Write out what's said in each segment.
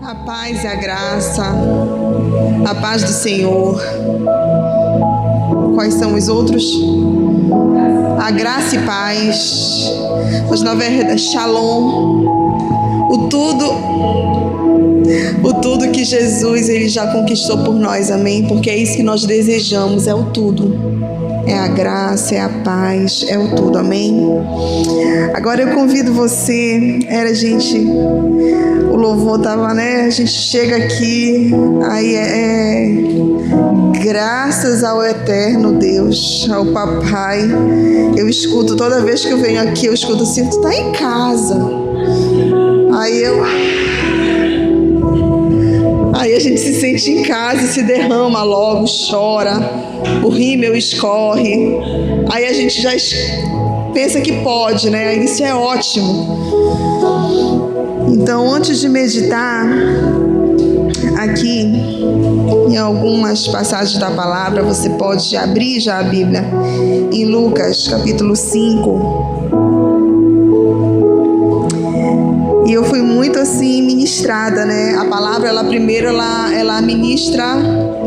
A paz e a graça, a paz do Senhor. Quais são os outros? A graça e paz, mas na verdade, shalom, o tudo que Jesus ele já conquistou por nós, amém? Porque é isso que nós desejamos, é o tudo. É a graça, é a paz, é o tudo, amém? Agora eu convido você, o louvor tava, né? A gente chega aqui, aí graças ao eterno Deus, ao papai. Eu escuto, toda vez que eu venho aqui, eu escuto assim, tu tá em casa. Aí a gente se sente em casa e se derrama logo, chora, o rímel escorre. Aí a gente já pensa que pode, né? Isso é ótimo. Então, antes de meditar aqui em algumas passagens da palavra, você pode abrir já a Bíblia em Lucas, capítulo 5. E eu fui muito assim ministrada, né? A palavra, ela ministra.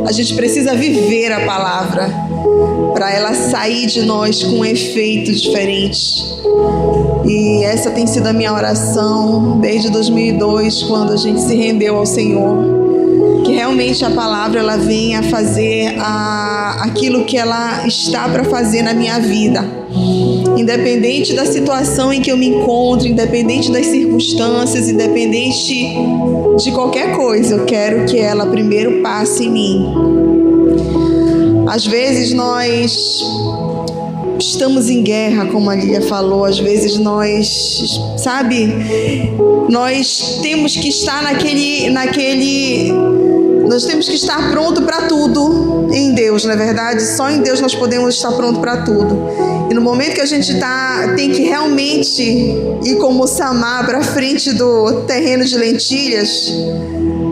A gente precisa viver a palavra para ela sair de nós com um efeito diferente. E essa tem sido a minha oração desde 2002, quando a gente se rendeu ao Senhor. Que realmente a palavra ela venha fazer aquilo que ela está para fazer na minha vida. Independente da situação em que eu me encontro, independente das circunstâncias, independente de qualquer coisa, eu quero que ela primeiro passe em mim. Às vezes nós estamos em guerra, como a Lília falou, às vezes nós temos que estar nós temos que estar pronto para tudo em Deus, não é verdade? Só em Deus nós podemos estar pronto para tudo. E no momento que a gente tem que realmente ir como Samar para frente do terreno de lentilhas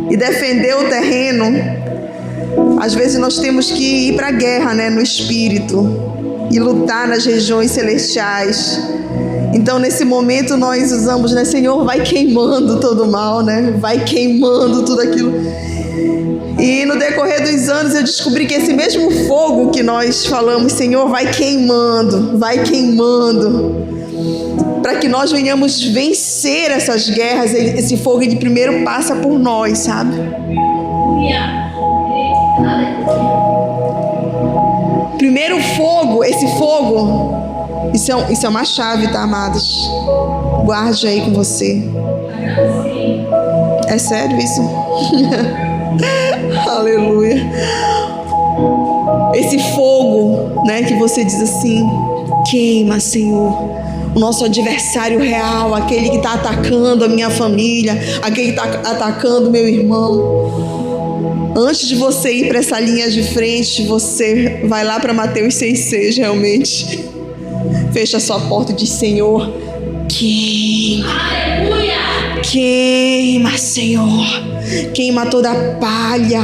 e defender o terreno, às vezes nós temos que ir para a guerra, né, no espírito e lutar nas regiões celestiais. Então, nesse momento, nós usamos, né, Senhor, vai queimando todo o mal, né? Vai queimando tudo aquilo. E no decorrer dos anos, eu descobri que esse mesmo fogo que nós falamos, Senhor, vai queimando, para que nós venhamos vencer essas guerras. Esse fogo, ele primeiro passa por nós, sabe? Primeiro fogo, isso é uma chave, tá, amados? Guarde aí com você. É sério isso? Aleluia. Esse fogo, né, que você diz assim, queima, Senhor. O nosso adversário real, aquele que está atacando a minha família, aquele que está atacando o meu irmão. Antes de você ir para essa linha de frente, você vai lá para Mateus 6,6 realmente. Fecha a sua porta e diz, Senhor, queima. Aleluia. Queima, Senhor. Queima toda a palha.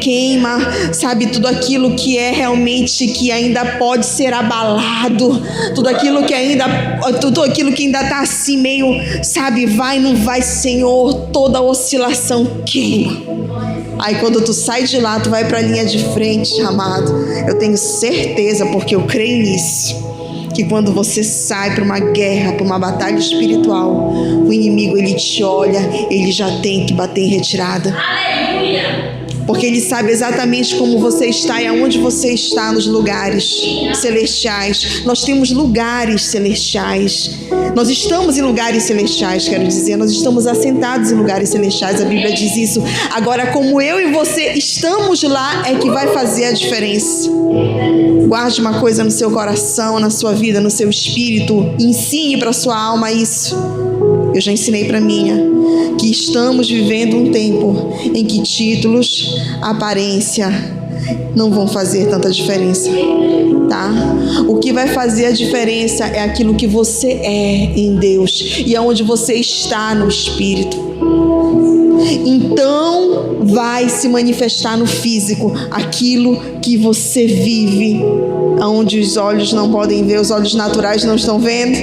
Queima, sabe, tudo aquilo que é realmente, que ainda pode ser abalado. Tudo aquilo que ainda está assim meio, sabe, vai, não vai, Senhor. Toda oscilação, queima. Aí quando tu sai de lá, tu vai para a linha de frente, amado. Eu tenho certeza, porque eu creio nisso, que quando você sai para uma guerra, para uma batalha espiritual, o inimigo, ele te olha, ele já tem que bater em retirada. Aleluia! Porque ele sabe exatamente como você está e aonde você está nos lugares celestiais. Nós temos lugares celestiais. Nós estamos em lugares celestiais, quero dizer. Nós estamos assentados em lugares celestiais. A Bíblia diz isso. Agora, como eu e você estamos lá, é que vai fazer a diferença. Guarde uma coisa no seu coração, na sua vida, no seu espírito. Ensine para a sua alma isso. Eu já ensinei para a minha. Que estamos vivendo um tempo em que títulos, aparência não vão fazer tanta diferença, tá? O que vai fazer a diferença é aquilo que você é em Deus e aonde você está no Espírito. Então vai se manifestar no físico aquilo que você vive, aonde os olhos não podem ver, os olhos naturais não estão vendo.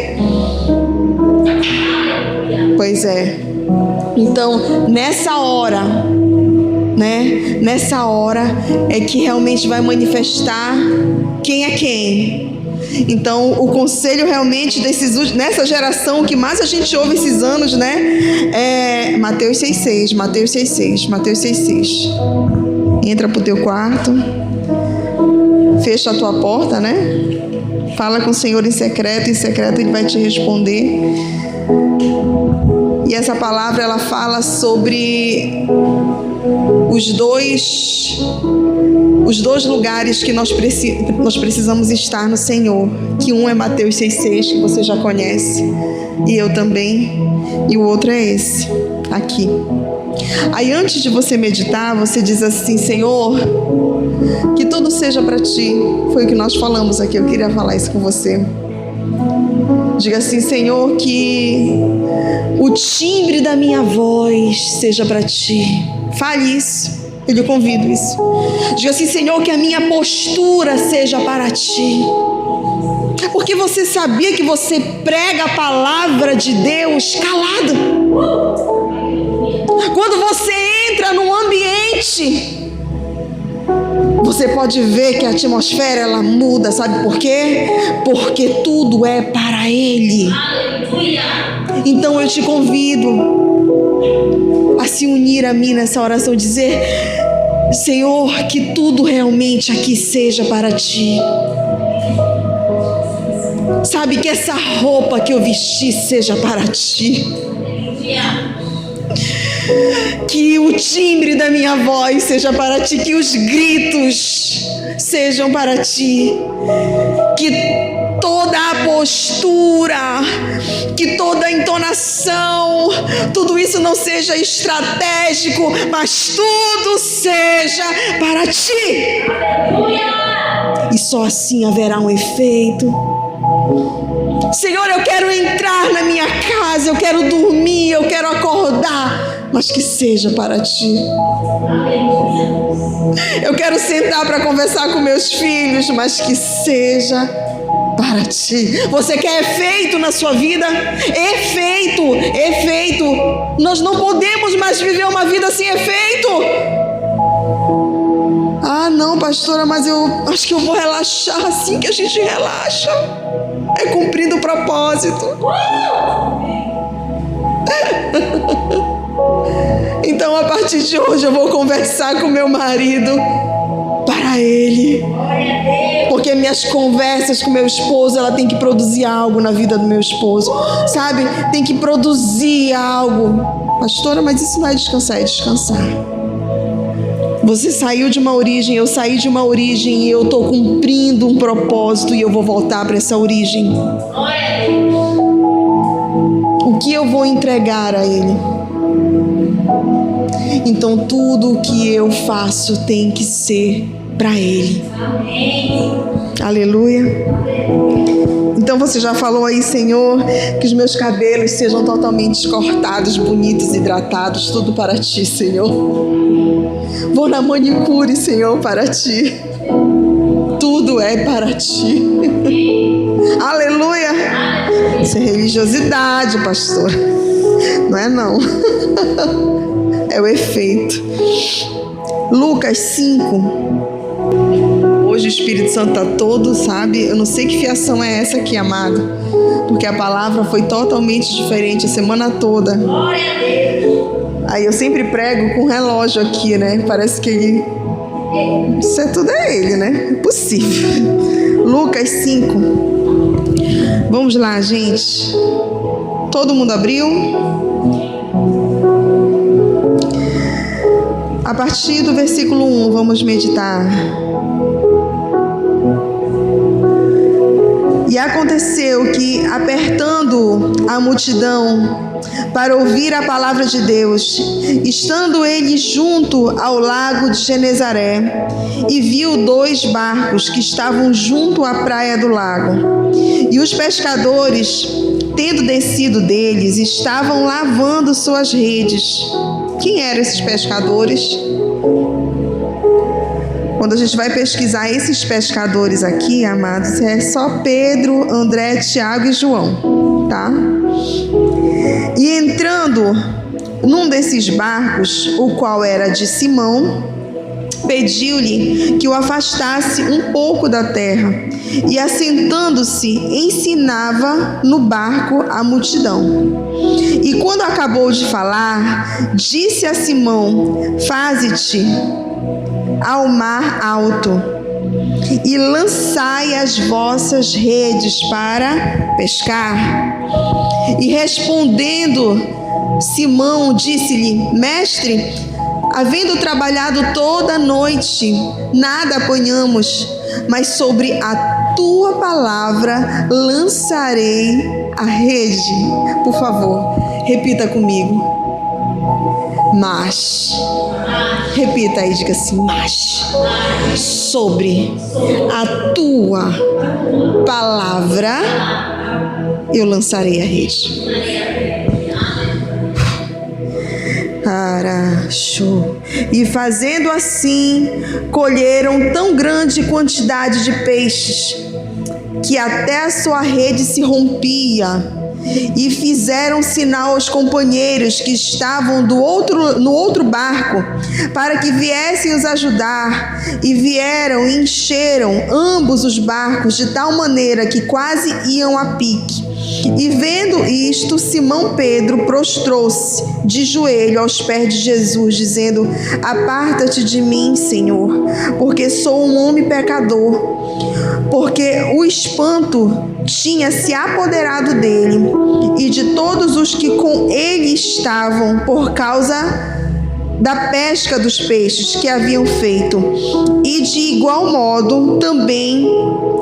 Pois é. Então, nessa hora, né? Nessa hora é que realmente vai manifestar quem é quem. Então, o conselho realmente nessa geração, o que mais a gente ouve esses anos, né? É Mateus 6,6, Mateus 6,6, Mateus 6,6. Entra pro teu quarto, fecha a tua porta, né? Fala com o Senhor em secreto Ele vai te responder. E essa palavra, ela fala sobre os dois lugares que nós precisamos estar no Senhor. Que um é Mateus 6,6, que você já conhece, e eu também, e o outro é esse, aqui. Aí antes de você meditar, você diz assim: Senhor, que tudo seja para Ti. Foi o que nós falamos aqui, eu queria falar isso com você. Diga assim: Senhor, que o timbre da minha voz seja para Ti. Fale isso, eu lhe convido isso. Diga assim: Senhor, que a minha postura seja para Ti. Porque você sabia que você prega a palavra de Deus calado. Quando você entra num ambiente, você pode ver que a atmosfera, ela muda. Sabe por quê? Porque tudo é para Ele. Então eu te convido a se unir a mim nessa oração, dizer: Senhor, que tudo realmente aqui seja para Ti. Sabe, que essa roupa que eu vesti seja para Ti. Que o timbre da minha voz seja para Ti, que os gritos sejam para Ti, que toda a postura, que toda a entonação, tudo isso não seja estratégico, mas tudo seja para Ti. E só assim haverá um efeito. Senhor, eu quero entrar na minha casa, eu quero dormir, eu quero acordar, mas que seja para Ti. Eu quero sentar para conversar com meus filhos, mas que seja para Ti. Você quer efeito na sua vida? Efeito, efeito. Nós não podemos mais viver uma vida sem efeito. Ah, não, pastora, mas eu acho que eu vou relaxar. Assim que a gente relaxa, é cumprindo o propósito. Então, a partir de hoje, eu vou conversar com meu marido para Ele. Porque minhas conversas com meu esposo, ela tem que produzir algo na vida do meu esposo. Sabe? Tem que produzir algo. Pastora, mas isso não é descansar, é descansar. Você saiu de uma origem, eu saí de uma origem, e eu estou cumprindo um propósito, e eu vou voltar para essa origem. O que eu vou entregar a Ele? Então tudo o que eu faço tem que ser para Ele. Aleluia. Então você já falou aí: Senhor, que os meus cabelos sejam totalmente cortados, bonitos, hidratados, tudo para Ti, Senhor. Vou na manicure, Senhor, para Ti. Tudo é para Ti. Aleluia. Isso é religiosidade, pastor. Não é não. É o efeito. Lucas 5. Hoje o Espírito Santo está todo, sabe? Eu não sei que fiação é essa aqui, amado. Porque a palavra foi totalmente diferente a semana toda. Glória a Deus. Aí eu sempre prego com relógio aqui, né? Parece que ele... Isso é tudo ele, né? É possível. Lucas 5. Vamos lá, gente. Todo mundo abriu? A partir do versículo 1, vamos meditar. E aconteceu que, apertando a multidão para ouvir a palavra de Deus, estando ele junto ao lago de Genezaré, e viu 2 barcos que estavam junto à praia do lago. E os pescadores, tendo descido deles, estavam lavando suas redes. Quem eram esses pescadores? Quando a gente vai pesquisar esses pescadores aqui, amados, é só Pedro, André, Tiago e João, tá? E entrando, num desses barcos, o qual era de Simão, pediu-lhe que o afastasse um pouco da terra, e assentando-se, ensinava no barco a multidão. E quando acabou de falar, disse a Simão: faze-te ao mar alto e lançai as vossas redes para pescar. E respondendo Simão, disse-lhe: mestre, havendo trabalhado toda a noite, nada apanhamos, mas sobre a tua palavra lançarei a rede. Por favor, repita comigo. Mas. Repita aí, diga assim: mas sobre a tua palavra eu lançarei a rede. E fazendo assim, colheram tão grande quantidade de peixes que até a sua rede se rompia. E fizeram sinal aos companheiros que estavam no outro barco, para que viessem os ajudar. E vieram e encheram ambos os barcos de tal maneira que quase iam a pique. E vendo isto, Simão Pedro prostrou-se de joelho aos pés de Jesus, dizendo: aparta-te de mim, Senhor, porque sou um homem pecador. Porque o espanto tinha se apoderado dele e de todos os que com ele estavam, por causa da pesca dos peixes que haviam feito. E de igual modo também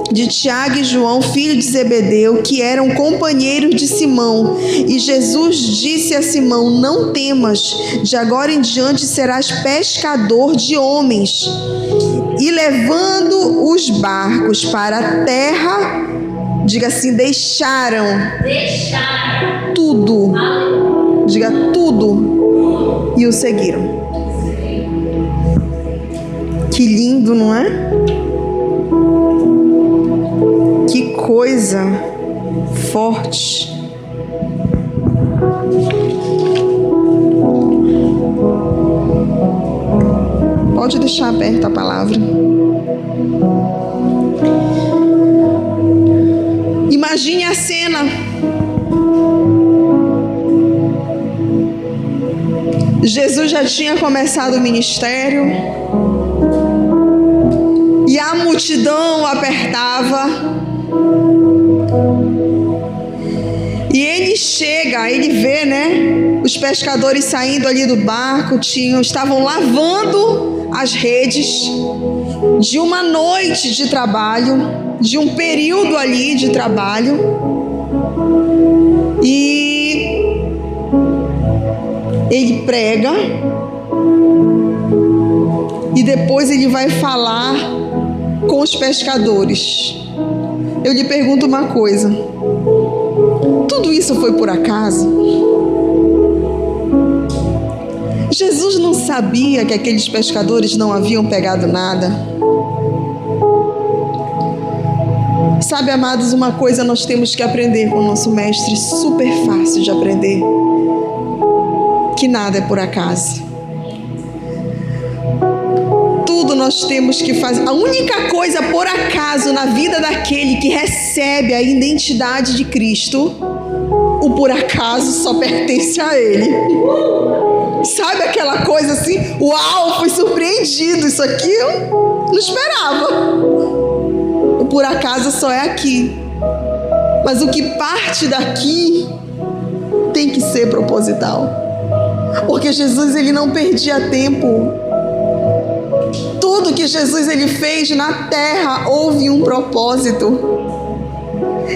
de Tiago e João, filho de Zebedeu, que eram companheiros de Simão. E Jesus disse a Simão: não temas, de agora em diante serás pescador de homens. E levando os barcos para a terra, diga assim: deixaram tudo, diga tudo, e o seguiram. Que lindo, não é? Que coisa forte. Pode deixar aberta a palavra. Imagine a cena. Jesus já tinha começado o ministério e a multidão apertava. E ele chega, ele vê, né? Os pescadores saindo ali do barco, estavam lavando as redes de uma noite de trabalho, de um período ali de trabalho. E ele prega, e depois ele vai falar com os pescadores. Eu lhe pergunto uma coisa: tudo isso foi por acaso? Jesus não sabia que aqueles pescadores não haviam pegado nada? Sabe, amados, uma coisa nós temos que aprender com o nosso mestre, super fácil de aprender: que nada é por acaso. Tudo nós temos que fazer. A única coisa por acaso na vida daquele que recebe a identidade de Cristo, o por acaso só pertence a ele. Sabe aquela coisa assim: uau, fui surpreendido, isso aqui eu não esperava. O por acaso só é aqui, mas o que parte daqui tem que ser proposital, porque Jesus, ele não perdia tempo. Tudo que Jesus, ele fez na terra houve um propósito,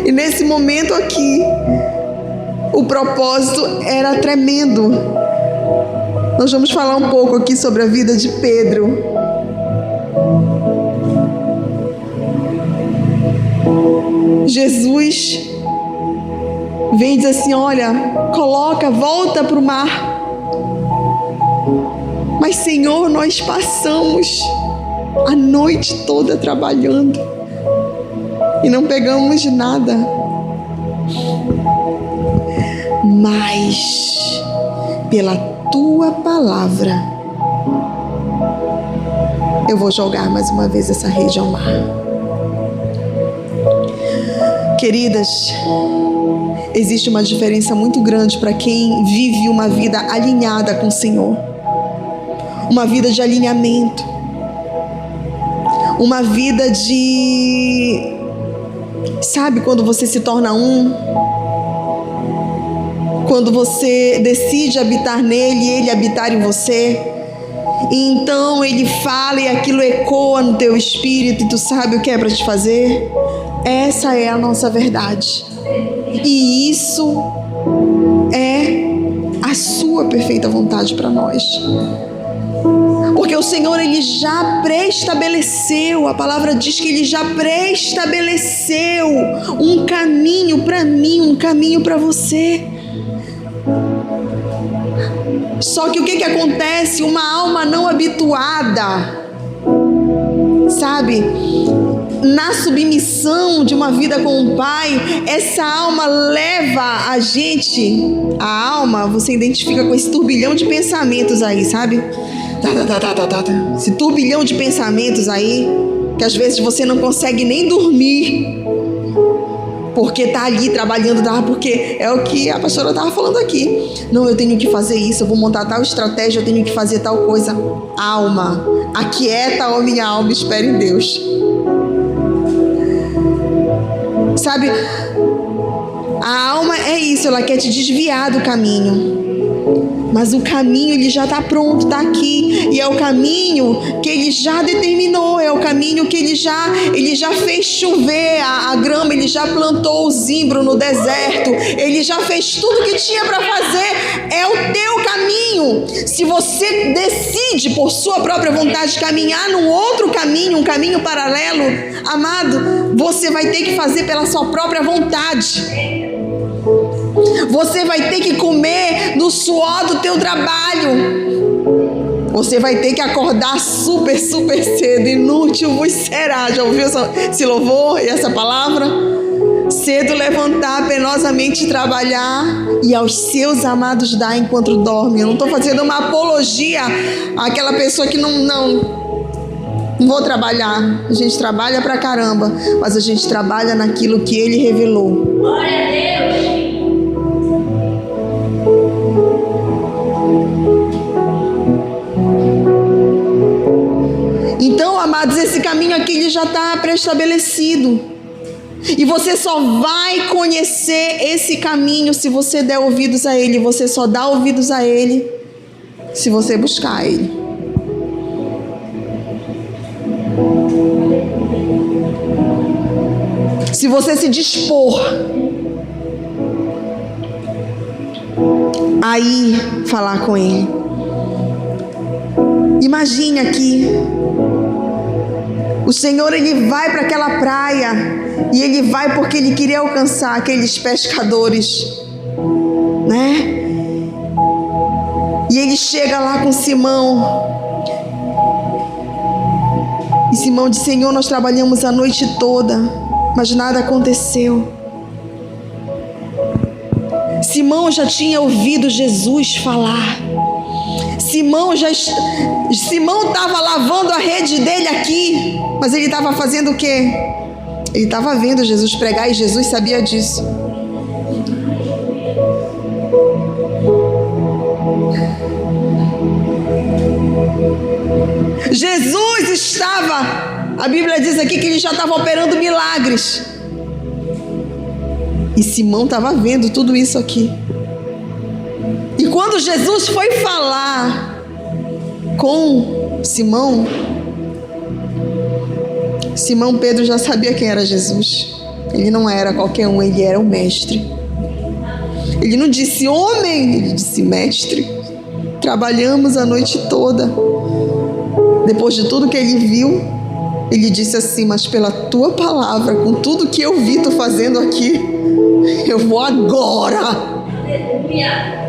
e nesse momento aqui o propósito era tremendo. Nós vamos falar um pouco aqui sobre a vida de Pedro. Jesus vem e diz assim: olha, volta para o mar. Mas, Senhor, nós passamos a noite toda trabalhando e não pegamos nada. Mas pela tua palavra, eu vou jogar mais uma vez essa rede ao mar. Queridas, existe uma diferença muito grande para quem vive uma vida alinhada com o Senhor, uma vida de alinhamento, uma vida de, sabe, quando você se torna um, quando você decide habitar nele e ele habitar em você, e então ele fala e aquilo ecoa no teu espírito e tu sabe o que é para te fazer. Essa é a nossa verdade, e isso é a sua perfeita vontade para nós, porque o Senhor, ele já pré-estabeleceu, a palavra diz que ele já pré-estabeleceu um caminho para mim, um caminho para você. Só que o que acontece? Uma alma não habituada, sabe, na submissão de uma vida com o Pai, essa alma leva a gente, a alma, você identifica com esse turbilhão de pensamentos aí, sabe? Esse turbilhão de pensamentos aí, que às vezes você não consegue nem dormir, porque tá ali trabalhando, porque é o que a pastora estava falando aqui. Não, eu tenho que fazer isso, eu vou montar tal estratégia, eu tenho que fazer tal coisa. Alma, aquieta, ó minha alma, espere em Deus. Sabe, a alma é isso, ela quer te desviar do caminho. Mas o caminho, ele já está pronto, está aqui. E é o caminho que ele já determinou, é o caminho que ele já fez chover a grama, ele já plantou o zimbro no deserto, ele já fez tudo que tinha para fazer. É o teu caminho. Se você decide por sua própria vontade caminhar num outro caminho, um caminho paralelo, amado, você vai ter que fazer pela sua própria vontade. Você vai ter que comer no suor do teu trabalho. Você vai ter que acordar super cedo. Inútil vos será. Já ouviu esse louvor e essa palavra? Cedo levantar, penosamente trabalhar, e aos seus amados dar enquanto dorme. Eu não estou fazendo uma apologia àquela pessoa que não vou trabalhar. A gente trabalha pra caramba, mas a gente trabalha naquilo que ele revelou. Glória a Deus. Então, amados, esse caminho aqui ele já está pré-estabelecido. E você só vai conhecer esse caminho se você der ouvidos a ele. Você só dá ouvidos a ele se você buscar ele. Se você se dispor a ir falar com ele. Imagine aqui, o Senhor, ele vai para aquela praia, e ele vai porque ele queria alcançar aqueles pescadores, né? E ele chega lá com Simão, e Simão diz: Senhor, nós trabalhamos a noite toda, mas nada aconteceu. Simão já tinha ouvido Jesus falar. Simão estava lavando a rede dele aqui, mas ele estava fazendo o quê? Ele estava vendo Jesus pregar, e Jesus sabia disso. Jesus estava, a Bíblia diz aqui que ele já estava operando milagres, e Simão estava vendo tudo isso aqui. E quando Jesus foi falar com Simão Pedro já sabia quem era Jesus. Ele não era qualquer um, ele era o mestre. Ele não disse homem, ele disse mestre. Trabalhamos a noite toda. Depois de tudo que ele viu, ele disse assim: mas pela tua palavra, com tudo que eu vi tu fazendo aqui, eu vou agora. Aleluia.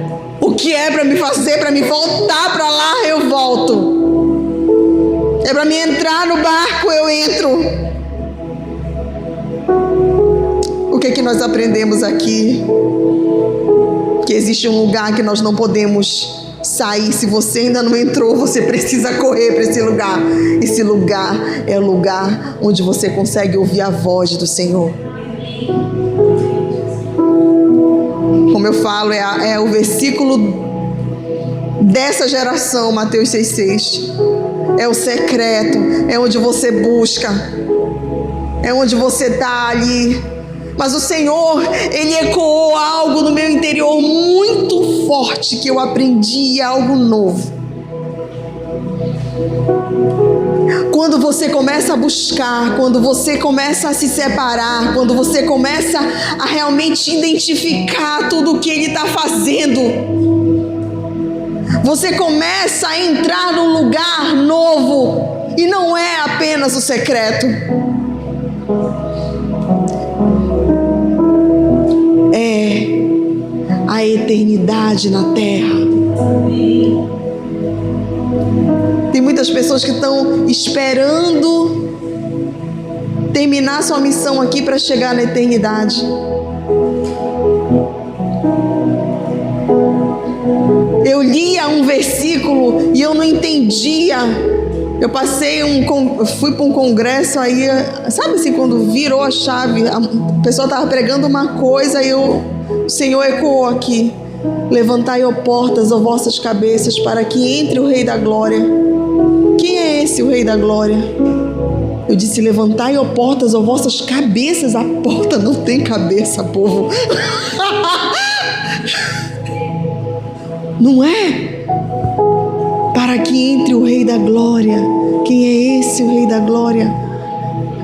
O que é para me fazer, para me voltar para lá, eu volto. É para me entrar no barco, eu entro. O que nós aprendemos aqui? Porque existe um lugar que nós não podemos sair. Se você ainda não entrou, você precisa correr para esse lugar. Esse lugar é o lugar onde você consegue ouvir a voz do Senhor. Como eu falo, é o versículo dessa geração, Mateus 6,6. É o secreto, é onde você busca, é onde você está ali. Mas o Senhor, Ele ecoou algo no meu interior muito forte, que eu aprendi algo novo. Quando você começa a buscar, quando você começa a se separar, quando você começa a realmente identificar tudo o que Ele está fazendo, você começa a entrar num lugar novo, e não é apenas o secreto. É a eternidade na terra. Tem muitas pessoas que estão esperando terminar sua missão aqui para chegar na eternidade. Eu lia um versículo e eu não entendia. Eu fui para um congresso, aí, sabe assim, quando virou a chave, a pessoa estava pregando uma coisa e o Senhor ecoou aqui: levantai, ó portas, ó vossas cabeças, para que entre o Rei da Glória. Quem é esse, o Rei da Glória? Eu disse: levantai, ó portas, ó vossas cabeças. A porta não tem cabeça, povo. Não é? Para que entre o Rei da Glória. Quem é esse, o Rei da Glória?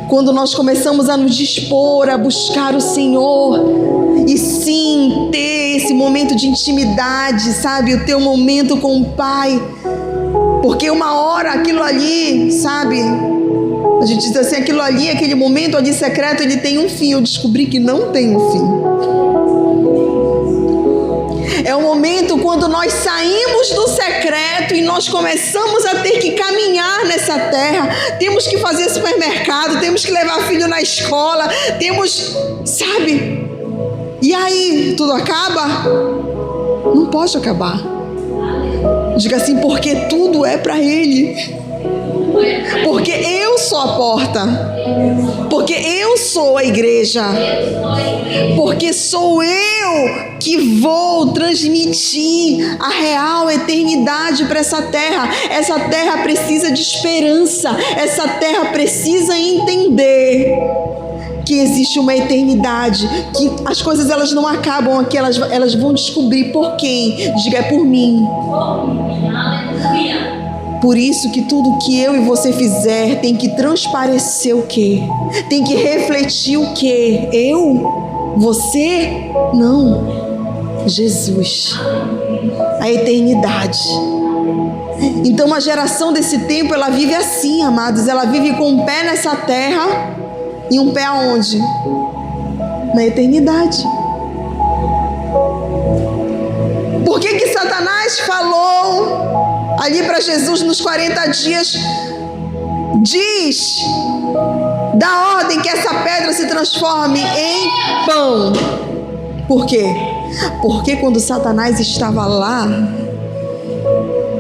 Quando nós começamos a nos dispor a buscar o Senhor, e sim, ter esse momento de intimidade, sabe? O teu momento com o Pai. Porque uma hora aquilo ali, sabe? A gente diz assim, aquilo ali, aquele momento ali secreto, ele tem um fim. Eu descobri que não tem um fim. É o momento quando nós saímos do secreto e nós começamos a ter que caminhar nessa terra. Temos que fazer supermercado, temos que levar filho na escola, temos, sabe? E aí, tudo acaba? Não pode acabar. Diga assim, porque tudo é para Ele. Porque eu sou a porta. Porque eu sou a igreja. Porque sou eu que vou transmitir a real eternidade para essa terra. Essa terra precisa de esperança. Essa terra precisa entender que existe uma eternidade, que as coisas elas não acabam aqui, elas vão descobrir por quem. Diga, é por mim. Por isso que tudo que eu e você fizer tem que transparecer o quê? Tem que refletir o quê? Eu? Você? Não. Jesus. A eternidade. Então a geração desse tempo, ela vive assim, amados. Ela vive com um pé nessa terra e um pé aonde? Na eternidade. Por que Satanás falou ali para Jesus nos 40 dias, dá ordem que essa pedra se transforme em pão? Por quê? Porque quando Satanás estava lá,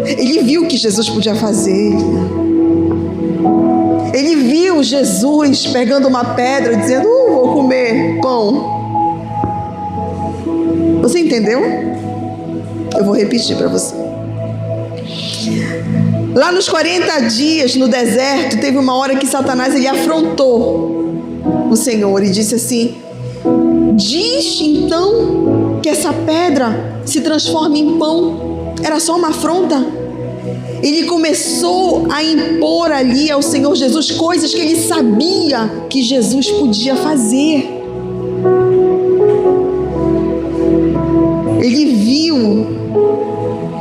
ele viu o que Jesus podia fazer. Ele viu Jesus pegando uma pedra dizendo, vou comer pão. Você entendeu? Eu vou repetir para você. Lá nos 40 dias no deserto, teve uma hora que Satanás ele afrontou o Senhor e disse assim, diz então que essa pedra se transforme em pão. Era só uma afronta. Ele começou a impor ali ao Senhor Jesus coisas que ele sabia que Jesus podia fazer. Ele viu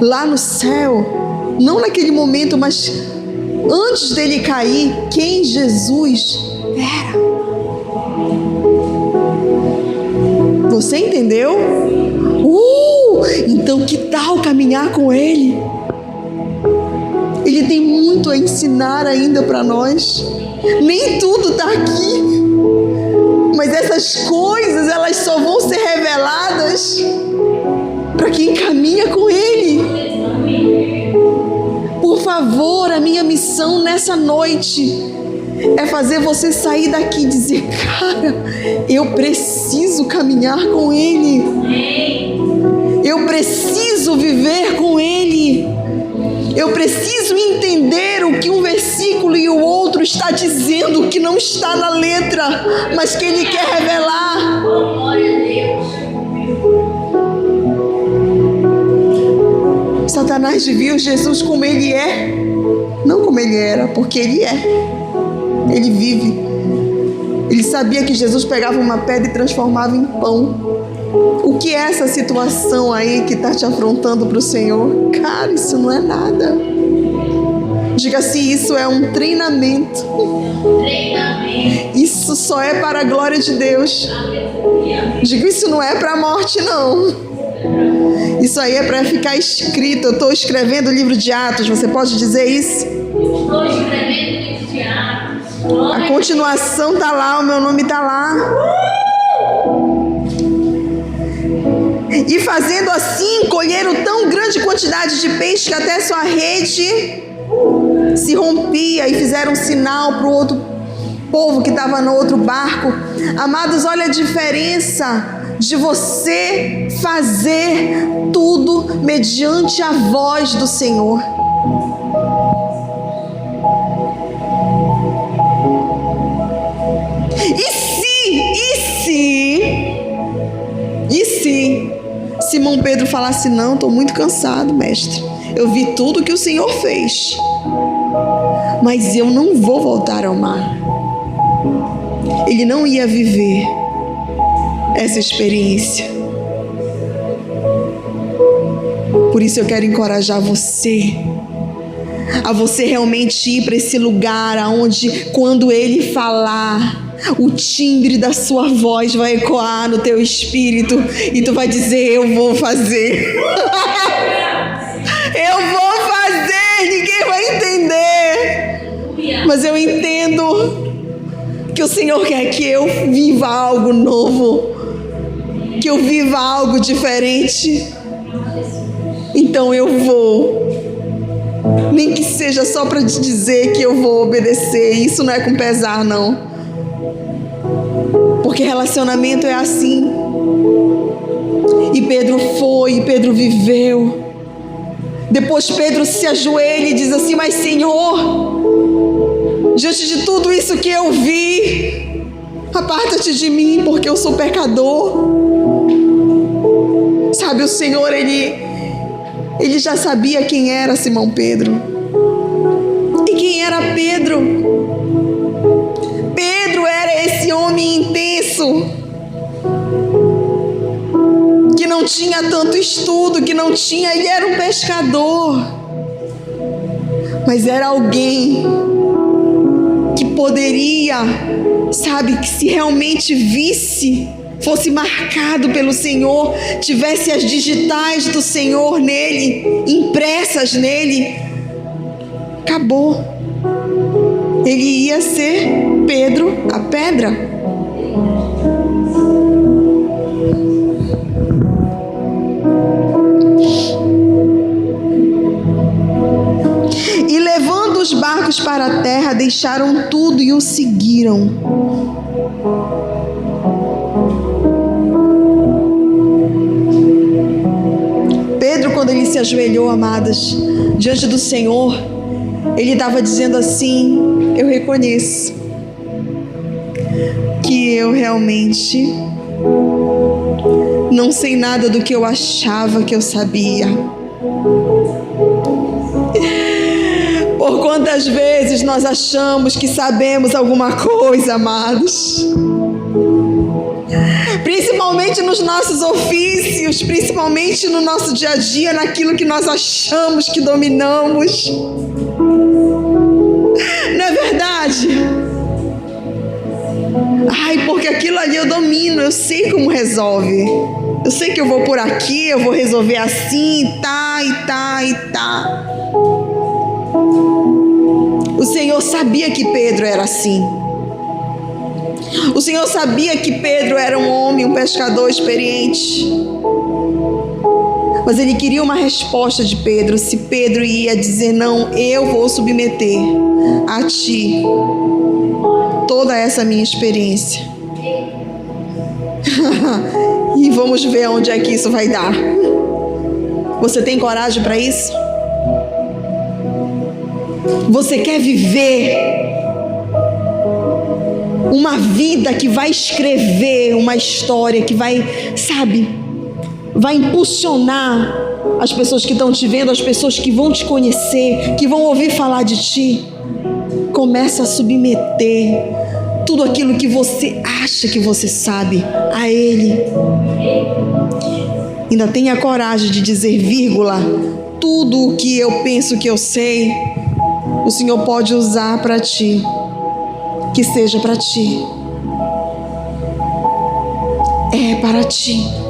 lá no céu, não naquele momento, mas antes dele cair, quem Jesus era. Você entendeu? Então que tal caminhar com Ele? Ele tem muito a ensinar ainda para nós. Nem tudo está aqui, mas essas coisas elas só vão ser reveladas para quem caminha com Ele. Por favor, a minha missão nessa noite é fazer você sair daqui e dizer: cara, eu preciso caminhar com Ele. Eu preciso viver com Ele. Eu preciso entender o que um versículo e o outro está dizendo, que não está na letra, mas que Ele quer revelar. Satanás viu Jesus como Ele é, não como Ele era, porque Ele é. Ele vive. Ele sabia que Jesus pegava uma pedra e transformava em pão. O que é essa situação aí que está te afrontando para o Senhor? Cara, isso não é nada. Diga assim: isso é um treinamento. Isso só é para a glória de Deus. Diga: isso não é para a morte, não. Isso aí é para ficar escrito. Eu estou escrevendo o livro de Atos. Você pode dizer isso? Estou escrevendo o livro de Atos. A continuação está lá, o meu nome está lá. E fazendo assim, colheram tão grande quantidade de peixe que até sua rede se rompia, e fizeram um sinal para o outro povo que estava no outro barco. Amados, olha a diferença de você fazer tudo mediante a voz do Senhor. E se Simão Pedro falasse: não, estou muito cansado, mestre, eu vi tudo que o Senhor fez, mas eu não vou voltar ao mar. Ele não ia viver essa experiência. Por isso eu quero encorajar você a você realmente ir para esse lugar aonde, quando Ele falar, o timbre da sua voz vai ecoar no teu espírito e tu vai dizer: eu vou fazer. Eu vou fazer. Ninguém vai entender, mas eu entendo que o Senhor quer que eu viva algo novo, que eu viva algo diferente. Então eu vou, nem que seja só para te dizer que eu vou obedecer. Isso não é com pesar, não, porque relacionamento é assim. E Pedro foi, e Pedro viveu. Depois Pedro se ajoelha e diz assim: mas Senhor, diante de tudo isso que eu vi, aparta-te de mim, porque eu sou pecador. Sabe, o Senhor, Ele já sabia quem era Simão Pedro. E quem era Pedro? Pedro era esse homem intenso, que não tinha tanto estudo, ele era um pescador, mas era alguém que poderia, sabe, que se realmente visse, fosse marcado pelo Senhor, tivesse as digitais do Senhor nele, impressas nele, acabou. Ele ia ser Pedro a pedra. E levando os barcos para a terra, deixaram tudo e o seguiram. Pedro, quando ele se ajoelhou, amadas, diante do Senhor, ele estava dizendo assim: eu reconheço que eu realmente não sei nada do que eu achava que eu sabia. Por quantas vezes nós achamos que sabemos alguma coisa, amados? Principalmente nos nossos ofícios, principalmente no nosso dia a dia, naquilo que nós achamos que dominamos. Não é verdade? Ai, porque aquilo ali eu domino, eu sei como resolve. Eu sei que eu vou por aqui, eu vou resolver assim, e tá. O Senhor sabia que Pedro era assim. O Senhor sabia que Pedro era um homem, um pescador experiente. Mas ele queria uma resposta de Pedro, se Pedro ia dizer: não, eu vou submeter a ti toda essa minha experiência. E vamos ver onde é que isso vai dar. Você tem coragem para isso? Você quer viver uma vida que vai escrever uma história que vai, vai impulsionar as pessoas que estão te vendo, as pessoas que vão te conhecer, que vão ouvir falar de ti? Começa a submeter tudo aquilo que você acha que você sabe a Ele. Ainda tenha coragem de dizer, vírgula, tudo o que eu penso que eu sei, o Senhor pode usar para ti. Que seja para ti. É para ti.